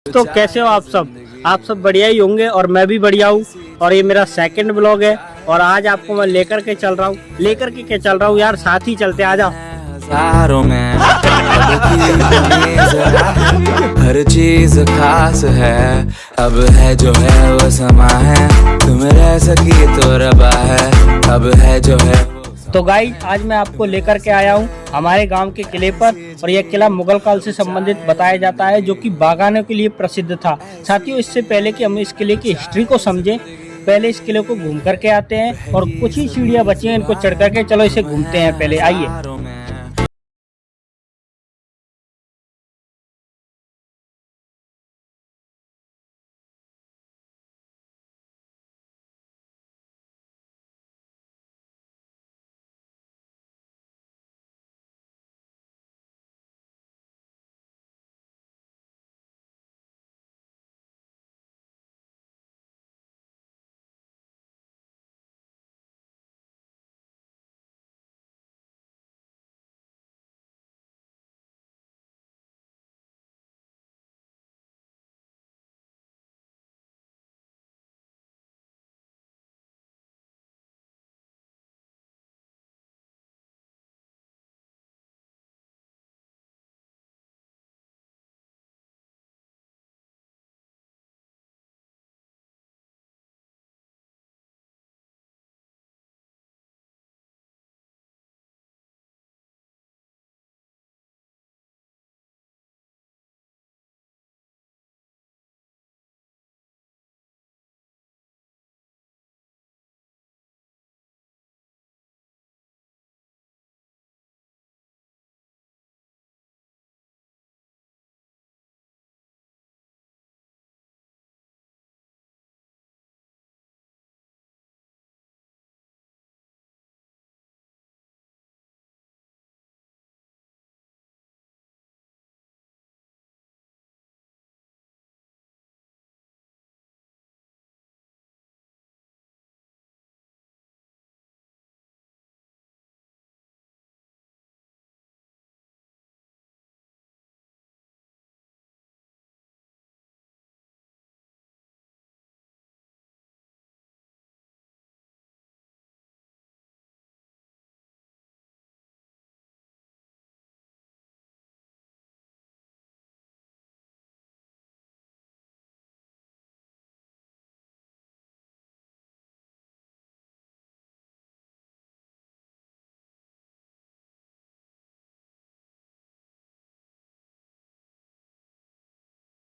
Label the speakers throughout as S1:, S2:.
S1: तो कैसे हो आप सब? आप सब बढ़िया ही होंगे और मैं भी बढ़िया हूँ। और ये मेरा सेकंड ब्लॉग है और आज आपको मैं लेकर के चल रहा हूँ यार, साथ ही चलते, आ जाओ।
S2: हजारों में हर चीज खास है, अब है जो है वो समा है, तुम रह सकी तो रबा है, अब है जो है।
S1: तो गाइस, आज मैं आपको लेकर के आया हूँ हमारे गांव के किले पर, और यह किला मुगल काल से संबंधित बताया जाता है, जो कि बागानों के लिए प्रसिद्ध था। साथियों, इससे पहले कि हम इस किले की हिस्ट्री को समझें, पहले इस किले को घूम करके आते हैं और कुछ ही सीढ़ियाँ बची हैं, इनको चढ़ करके चलो इसे घूमते हैं। पहले आइए।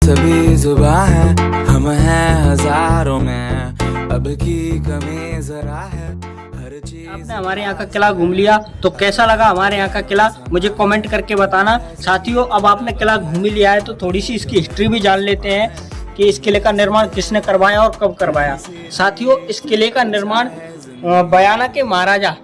S2: सभी जुबां है, हम हैं हजारों में, अब की कमी जरा है, हर चीज।
S1: आपने हमारे यहाँ का किला घूम लिया, तो कैसा लगा हमारे यहाँ का किला मुझे कमेंट करके बताना। साथियों, अब आपने किला घूम ही लिया है तो थोड़ी सी इसकी हिस्ट्री भी जान लेते हैं कि इस किले का निर्माण किसने करवाया और कब करवाया। साथियों, इस किले का निर्माण बयाना के महाराजा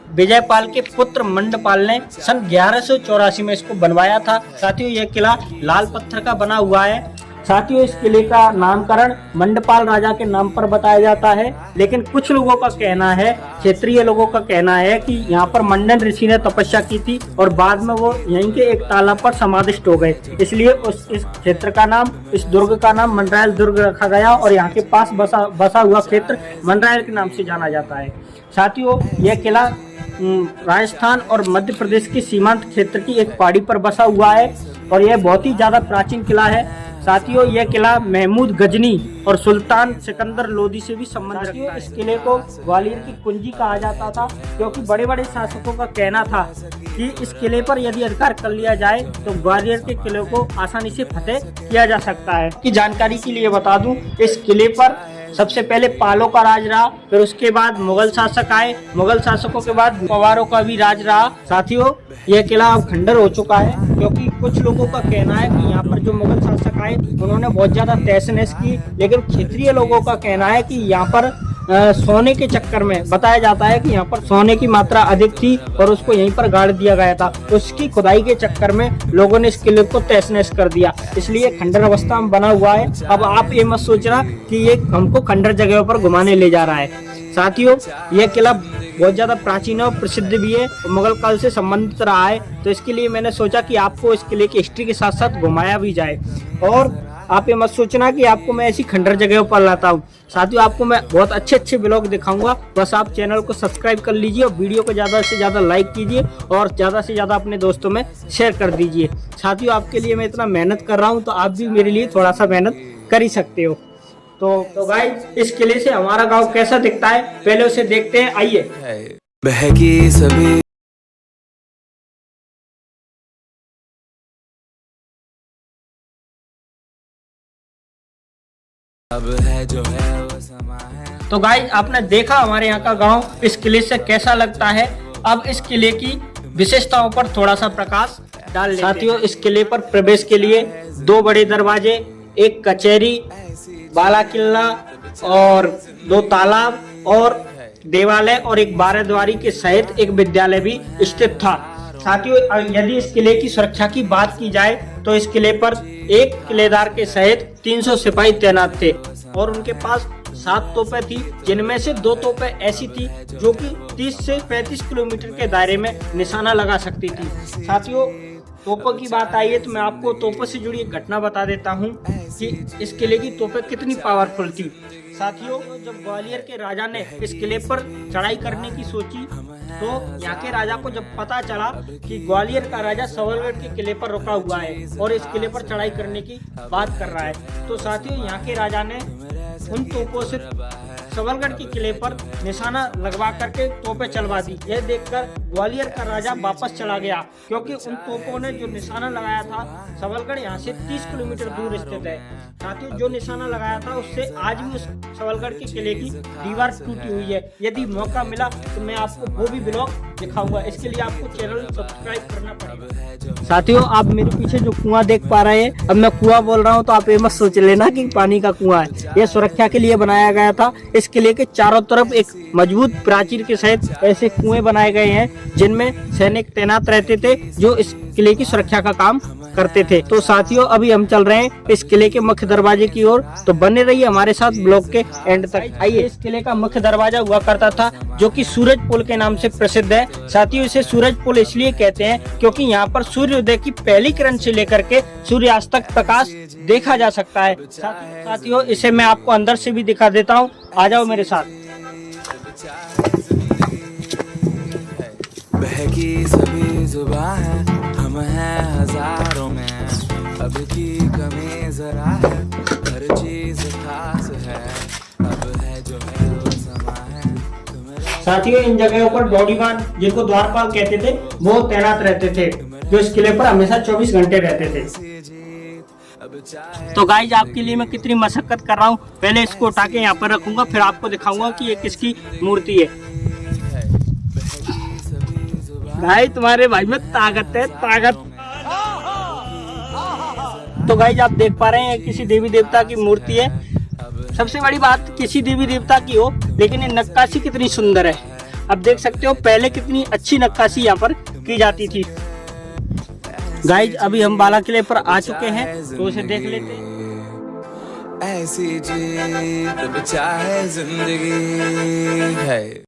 S1: विजयपाल के पुत्र मंडपाल ने सन 1184 में इसको बनवाया था। साथियों, यह किला लाल पत्थर का बना हुआ है। साथियों, इस किले का नामकरण मंडपाल राजा के नाम पर बताया जाता है, लेकिन कुछ लोगों का कहना है, क्षेत्रीय लोगों का कहना है कि यहाँ पर मंडन ऋषि ने तपस्या की थी और बाद में वो यहीं के एक तालाब पर समाधिष्ट हो गए, इसलिए इस क्षेत्र का नाम, इस दुर्ग का नाम मंडरायल दुर्ग रखा गया और यहाँ के पास बसा हुआ क्षेत्र मंडरायल के नाम से जाना जाता है। साथियों, यह किला राजस्थान और मध्य प्रदेश के सीमांत क्षेत्र की एक पहाड़ी पर बसा हुआ है और यह बहुत ही ज्यादा प्राचीन किला है। साथियों, यह किला महमूद गजनी और सुल्तान सिकंदर लोदी से भी संबंध रखता है। इस किले को ग्वालियर की कुंजी कहा जाता था, क्योंकि बड़े बड़े शासकों का कहना था कि इस किले पर यदि अधिकार कर लिया जाए तो ग्वालियर के किले को आसानी से फतेह किया जा सकता है। की जानकारी के लिए बता दूं, इस किले पर सबसे पहले पालों का राज रहा, फिर उसके बाद मुगल शासक आए, मुगल शासकों के बाद पवारों का भी राज रहा। साथियों, यह किला अब खंडर हो चुका है, क्योंकि कुछ लोगों का कहना है कि यहाँ पर जो मुगल शासक आए उन्होंने बहुत ज्यादा तहस नहस की, लेकिन क्षेत्रीय लोगों का कहना है कि यहाँ पर सोने के चक्कर में, बताया जाता है कि यहाँ पर सोने की मात्रा अधिक थी और उसको यहीं पर गाड़ दिया गया था। उसकी खुदाई के चक्कर में लोगों ने इस किले को तहस नहस कर दिया, इसलिए खंडर अवस्था में बना हुआ है। अब आप ये मत सोचना कि ये हमको खंडर जगह पर घुमाने ले जा रहा है। साथियों, यह किला बहुत ज्यादा प्राचीन और प्रसिद्ध भी है और मुगल काल से संबंधित रहा है, तो इसके लिए मैंने सोचा कि आपको इस किले की हिस्ट्री के साथ साथ घुमाया भी जाए। और आप ये मत सोचना कि आपको मैं ऐसी खंडर जगहों पर लाता हूँ। साथियों आपको मैं बहुत अच्छे अच्छे ब्लॉग दिखाऊंगा, बस आप चैनल को सब्सक्राइब कर लीजिए और वीडियो को ज़्यादा से ज़्यादा लाइक कीजिए और ज़्यादा से ज़्यादा अपने दोस्तों में शेयर कर दीजिए। साथियों आपके लिए मैं इतना मेहनत कर रहा हूँ, तो आप भी मेरे लिए थोड़ा सा मेहनत कर ही सकते हो। तो गाइस, इस किले से हमारा गाँव कैसा दिखता है पहले उसे देखते हैं, आइए।
S2: बहकी सभी अब है जो है वो समा है।
S1: तो गाइस, आपने देखा हमारे यहाँ का गांव इस किले से कैसा लगता है। अब इस किले की विशेषताओं पर थोड़ा सा प्रकाश डाल लेते हैं। साथियों, इस किले पर प्रवेश के लिए 2 बड़े दरवाजे, एक कचहरी, बाला किला और 2 तालाब और देवालय और एक 12 द्वारी के सहित एक विद्यालय भी स्थित था। साथियों, यदि इस किले की सुरक्षा की बात की जाए तो इस किले पर एक किलेदार के सहित 300 सिपाही तैनात थे और उनके पास 7 तोपें थी, जिनमें से 2 तोपें ऐसी थी जो कि 30 से 35 किलोमीटर के दायरे में निशाना लगा सकती थी। साथियों, तोपों की बात आई है तो मैं आपको तोपों से जुड़ी एक घटना बता देता हूँ कि इस किले की तोपें कितनी पावरफुल थी। साथियों, जब ग्वालियर के राजा ने इस किले पर चढ़ाई करने की सोची तो यहाँ के राजा को जब पता चला कि ग्वालियर का राजा सबलगढ़ के किले पर रुका हुआ है और इस किले पर चढ़ाई करने की बात कर रहा है, तो साथियों यहाँ के राजा ने उन तोपों से सबलगढ़ के किले पर निशाना लगवा करके तोपें चलवा दी। यह देखकर ग्वालियर का राजा वापस चला गया, क्योंकि उन तोपों ने जो निशाना लगाया था, सबलगढ़ यहाँ से 30 किलोमीटर दूर स्थित है। साथियों, जो निशाना लगाया था उससे आज भी उस सबलगढ़ के किले की दीवार टूटी हुई है। यदि मौका मिला तो मैं आपको वो भी ब्लॉग दिखाऊंगा, इसके लिए आपको चैनल सब्सक्राइब करना पड़ेगा। साथियों, आप मेरे पीछे जो कुआं देख पा रहे हैं, अब मैं कुआं बोल रहा हूँ तो आप ये मत सोच लेना कि पानी का कुआं है। यह सुरक्षा के लिए बनाया गया था। इस किले के चारों तरफ एक मजबूत प्राचीर के सहित ऐसे कुएं बनाए गए हैं जिनमें सैनिक तैनात रहते थे जो इस किले की सुरक्षा का काम करते थे। तो साथियों, अभी हम चल रहे हैं इस किले के मुख्य दरवाजे की ओर, तो बने रहिए हमारे साथ ब्लॉग के एंड तक। आइए, इस किले का मुख्य दरवाजा हुआ करता था जो कि सूरज पुल के नाम से प्रसिद्ध है। साथियों, इसे सूरज पुल इसलिए कहते हैं क्योंकि यहाँ पर सूर्योदय की पहली किरण से लेकर के सूर्यास्त तक प्रकाश देखा जा सकता है। साथियों, इसे मैं आपको अंदर से भी दिखा देता हूँ, आ जाओ मेरे साथ।
S2: बहकी सभी जुबां है, हम हैं हजारों में, अब की कमी जरा है, हर चीज खास है, अब है जो है वो समा है।
S1: साथियों, इन जगहों पर बॉडीगार्ड, जिनको द्वारपाल कहते थे, वो तैनात रहते थे जो इस किले पर हमेशा 24 घंटे रहते थे। तो गाइज, आपके लिए मैं कितनी मशक्कत कर रहा हूँ। पहले इसको उठा के यहाँ पर रखूंगा, फिर आपको दिखाऊंगा कि ये किसकी मूर्ति है। भाई, तुम्हारे भाई में ताकत है, ताकत। तो गाइज, आप देख पा रहे हैं किसी देवी देवता की मूर्ति है। सबसे बड़ी बात, किसी देवी देवता की हो लेकिन ये नक्काशी कितनी सुंदर है। अब देख सकते हो पहले कितनी अच्छी नक्काशी यहाँ पर की जाती थी। गाइज, अभी हम बाला किले पर आ चुके हैं, तो उसे देख लेते हैं।
S2: ऐसी जीत चाहे जिंदगी है,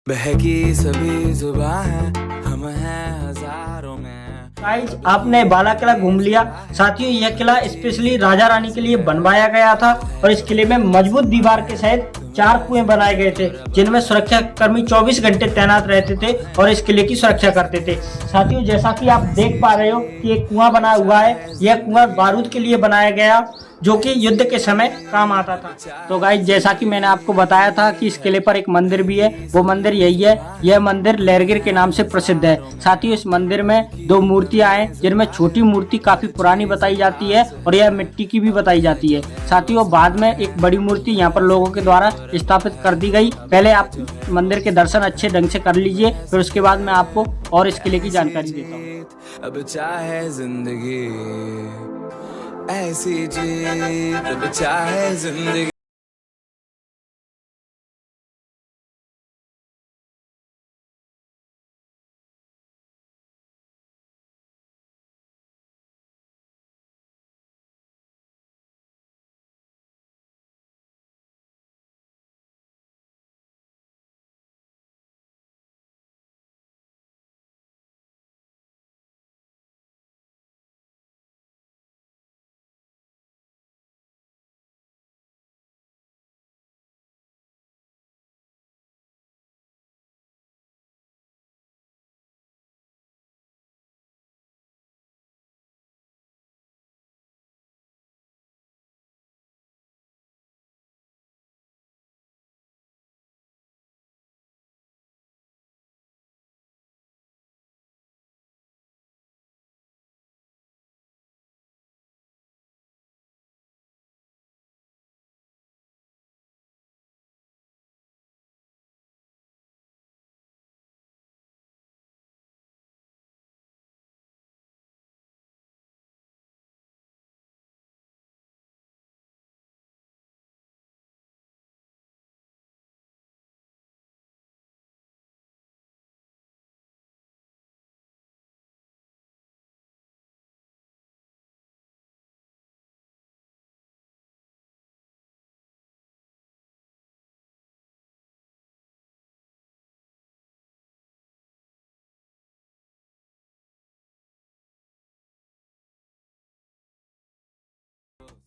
S2: बहकी सभी जुबां है, हम हैं हजारों में।
S1: गाइस, आपने बाला किला घूम लिया। साथियों, यह किला स्पेशली राजा रानी के लिए बनवाया गया था और इस किले में मजबूत दीवार के सहित 4 कुएं बनाए गए थे जिनमें सुरक्षा कर्मी 24 घंटे तैनात रहते थे और इस किले की सुरक्षा करते थे। साथियों, जैसा कि आप देख पा रहे हो कि एक कुआं बना हुआ है। यह कुआं बारूद के लिए बनाया गया जो कि युद्ध के समय काम आता था। तो गाइस, जैसा कि मैंने आपको बताया था कि इस किले पर एक मंदिर भी है, वो मंदिर यही है। यह मंदिर लहरगिर के नाम से प्रसिद्ध है। साथियों, इस मंदिर में 2 मूर्तियां हैं जिनमें छोटी मूर्ति काफी पुरानी बताई जाती है और यह मिट्टी की भी बताई जाती है। साथियों, बाद में एक बड़ी मूर्ति यहाँ पर लोगों के द्वारा स्थापित कर दी गई। पहले आप मंदिर के दर्शन अच्छे ढंग से कर लीजिए, फिर उसके बाद मैं आपको और इस किले की जानकारी देता हूँ।
S2: अब चाहे जिंदगी ऐसी जीत, अब चाहे जिंदगी